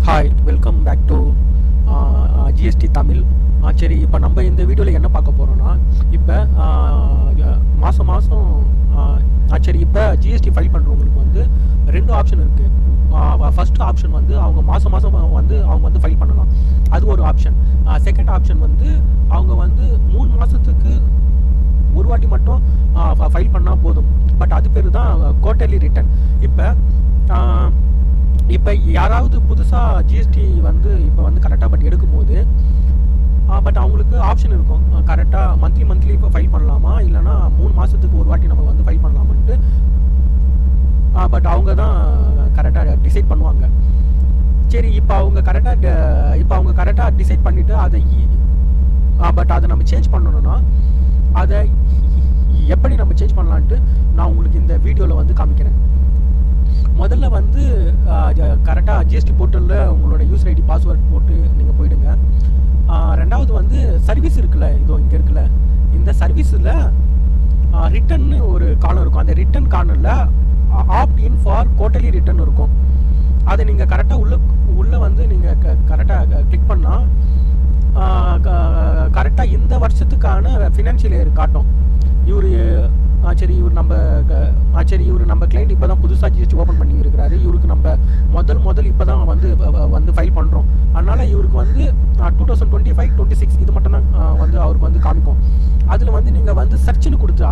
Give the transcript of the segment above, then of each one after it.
Hi, welcome back to GST Tamil. சரி, இப்போ நம்ம இந்த வீடியோவில் என்ன பார்க்க போகிறோன்னா, இப்போ மாதம் சரி, இப்போ ஜிஎஸ்டி ஃபைல் பண்ணுறவங்களுக்கு வந்து ரெண்டு ஆப்ஷன் இருக்குது. ஃபர்ஸ்ட் ஆப்ஷன் வந்து அவங்க மாதம் வந்து அவங்க வந்து ஃபைல் பண்ணலாம், அது ஒரு ஆப்ஷன். செகண்ட் ஆப்ஷன் வந்து அவங்க வந்து 3 மாதத்துக்கு ஒரு வாட்டி மட்டும் ஃபைல் பண்ணால் போதும். பட் அது பேர் தான் குவார்ட்டர்லி ரிட்டர்ன். இப்போ யாராவது புதுசாக ஜிஎஸ்டி வந்து இப்போ வந்து கரெக்டாக பட் எடுக்கும்போது பட் அவங்களுக்கு ஆப்ஷன் இருக்கும், கரெக்டாக மந்த்லி இப்போ ஃபைல் பண்ணலாமா இல்லைனா 3 மாதத்துக்கு ஒரு வாட்டி நம்ம வந்து ஃபைல் பண்ணலாமான்ட்டு. பட் அவங்க தான் கரெக்டாக டிசைட் பண்ணுவாங்க. சரி, இப்போ அவங்க கரெக்டாக டிசைட் பண்ணிவிட்டு அதை நம்ம சேஞ்ச் பண்ணணும்னா அதை எப்படி நம்ம சேஞ்ச் பண்ணலான்ட்டு நான் உங்களுக்கு இந்த வீடியோவில் வந்து காமிக்கிறேன். முதல்ல வந்து கரெக்டாக ஜிஎஸ்டி போர்ட்டலில் உங்களோட யூசர் ஐடி பாஸ்வேர்ட் போட்டு நீங்கள் போயிடுங்க. ரெண்டாவது வந்து சர்வீஸ் இருக்குல்ல, இங்கே இருக்குல்ல, இந்த சர்வீஸில் ரிட்டர்ன்னு ஒரு காலம் இருக்கும். அந்த ரிட்டர்ன் கார்னரில் opt in for quarterly return இருக்கும். அதை நீங்கள் கரெக்டாக உள்ளே வந்து நீங்கள் கரெக்டாக கிளிக் பண்ணால் கரெக்டாக இந்த வருஷத்துக்கான ஃபினான்ஷியல் இயர் காட்டும். இவர் நம்ம கிளைண்ட் இப்போ தான் புதுசாக ஜிஎஸ்டி ஓப்பன் பண்ணி இருக்கிறாரு. இவருக்கு நம்ம முதல் இப்போ தான் வந்து ஃபைல் பண்ணுறோம். அதனால் இவருக்கு வந்து 2025-26 இது மட்டும் தான் வந்து அவருக்கு வந்து காமிக்கும். அதில் வந்து நீங்கள் வந்து சர்ச்னு கொடுத்தா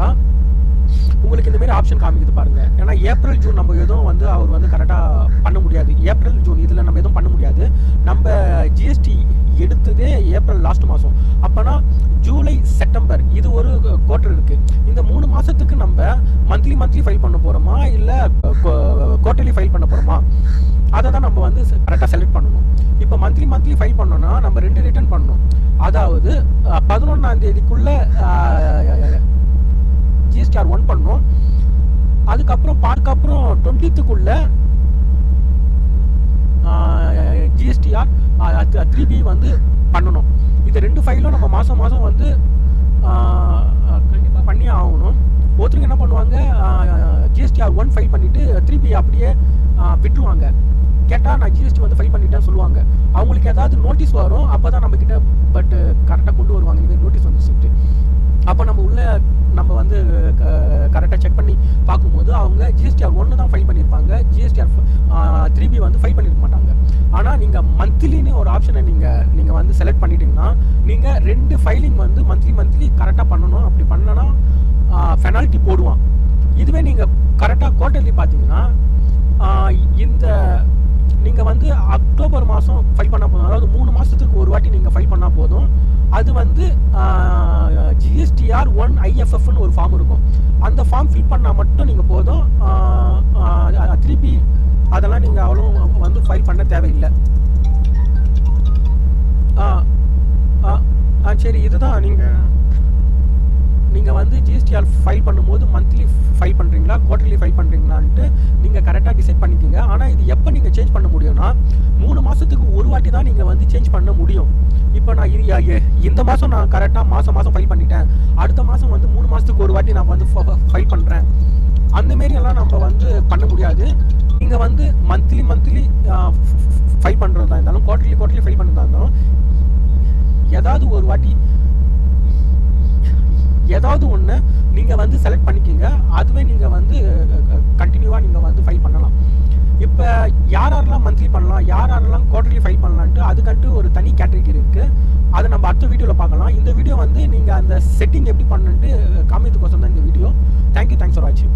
உங்களுக்கு இந்தமாரி ஆப்ஷன் காமிக்குது பாருங்கள். ஏன்னா ஏப்ரல் ஜூன் நம்ம எதுவும் வந்து அவர் வந்து கரெக்டாக பண்ண முடியாது. ஏப்ரல் ஜூன் இதில் நம்ம எதுவும் பண்ண முடியாது. நம்ம ஜிஎஸ்டி எடுத்ததே ஏப்ரல் லாஸ்ட் மாதம். அப்போனா ஜூலை செப்டம்பர் இது ஒரு குவார்டர் இருக்குது. இந்த 3 மாதத்துக்கு நம்ம மந்த்லி ஃபைல் பண்ண போகிறோமா இல்லை குவார்ட்டர்லி ஃபைல் பண்ண போகிறோமா, அதை தான் நம்ம வந்து கரெக்டாக செலக்ட் பண்ணணும். இப்போ மந்த்லி ஃபைல் பண்ணோன்னா நம்ம 2 ரிட்டர்ன் பண்ணணும். அதாவது 11ஆம் தேதிக்குள்ளே ஜிஎஸ்டிஆர் 1 பண்ணணும். அதுக்கப்புறம் 20th ஜிஎஸ்டிஆர் 3B வந்து பண்ணணும். இது 2 ஃபைலும் நம்ம மாதம் வந்து கண்டிப்பாக பண்ணி ஆகணும். ஒருத்தருக்கு என்ன பண்ணுவாங்க, ஜிஎஸ்டிஆர் 1 ஃபைல் பண்ணிவிட்டு 3B அப்படியே விட்டுருவாங்க. கேட்டால் நான் ஜிஎஸ்டி வந்து ஃபைல் பண்ணிட்டேன்னு சொல்லுவாங்க. அவங்களுக்கு ஏதாவது நோட்டீஸ் வரும், அப்போ தான் நம்மக்கிட்ட பட் கரெக்டாக கொண்டு வருவாங்க. இந்த நோட்டீஸ் வந்து சொல்லிட்டு அப்போ நம்ம வந்து கரெக்டாக செக் பண்ணி பார்க்கும்போது அவங்க ஜிஎஸ்டிஆர் 1 தான் ஃபைல் பண்ணியிருப்பாங்க, ஜிஎஸ்டிஆர் 3B வந்து ஃபைல் பண்ணியிருக்க மாட்டாங்க. ஆனால் நீங்கள் மந்த்லின்னு ஒரு ஆப்ஷனை நீங்கள் வந்து செலக்ட் பண்ணிட்டீங்கன்னா நீங்கள் 2 ஃபைலிங் வந்து மந்த்லி கரெக்டாக பண்ணணும். அப்படி பண்ணனா பெனால்ட்டி போடுவான். இதுவே நீங்கள் கரெக்டாக குவார்ட்டர்லி பார்த்தீங்கன்னா இந்த நீங்கள் வந்து அக்டோபர் மாதம் ஃபைல் பண்ணால் போதும். அதாவது 3 மாதத்துக்கு ஒரு வாட்டி நீங்கள் ஃபைல் பண்ணால் போதும். அது வந்து ஜிஎஸ்டிஆர் 1 IFFன்னு ஒரு ஃபார்ம் இருக்கும். அந்த ஃபார்ம் ஃபில் பண்ணால் மட்டும் நீங்கள் போதும். 3B அதெல்லாம் நீங்கள் அவ்வளோ வந்து ஃபைல் பண்ண தேவையில்லை. சரி, இதுதான் நீங்கள் வந்து ஜிஎஸ்டிஆர் ஃபைல் பண்ணும்போது மந்த்லி ஃபைல் பண்ணுறீங்களா குவார்ட்டர்லி ஃபைல் பண்ணுறீங்களான்ட்டு நீங்கள் கரெக்டாக டிசைட் பண்ணிக்கிங்க. ஆனால் இது எப்போ நீங்கள் சேஞ்ச் பண்ண முடியும்னா 3 மாதத்துக்கு ஒரு வாட்டி தான் நீங்கள் வந்து சேஞ்ச் பண்ண முடியும். இப்போ நான் இந்த மாதம் நான் கரெக்டாக மாதம் ஃபைல் பண்ணிட்டேன், அடுத்த மாதம் வந்து 3 மாதத்துக்கு ஒரு வாட்டி நான் வந்து ஃபைல் பண்ணுறேன், அந்தமாரி எல்லாம் நம்ம வந்து பண்ண முடியாது. நீங்கள் வந்து மந்த்லி ஃபைல் பண்ணுறதா இருந்தாலும் குவார்ட்டர்லி ஃபைல் பண்ணுறதா இருந்தாலும் ஏதாவது ஒரு வாட்டி ஏதாவது ஒன்று நீங்கள் வந்து செலக்ட் பண்ணிக்கிங்க. அதுவே நீங்கள் வந்து கண்டினியூவாக நீங்கள் வந்து ஃபைல் பண்ணலாம். இப்போ யாரெல்லாம் மந்த்லி பண்ணலாம், யாரெல்லாம் குவார்ட்டர்லி ஃபைல் பண்ணலான்ட்டு அதுக்கன்ட்டு ஒரு தனி கேட்டகரி இருக்குது. அதை நம்ம அடுத்த வீடியோவில் பார்க்கலாம். இந்த வீடியோ வந்து நீங்கள் அந்த செட்டிங் எப்படி பண்ணுன்ட்டு காமிக்கிறதுக்கோசம் தான் இந்த வீடியோ. தேங்க்ஸ் ஃபார் வாட்சிங்.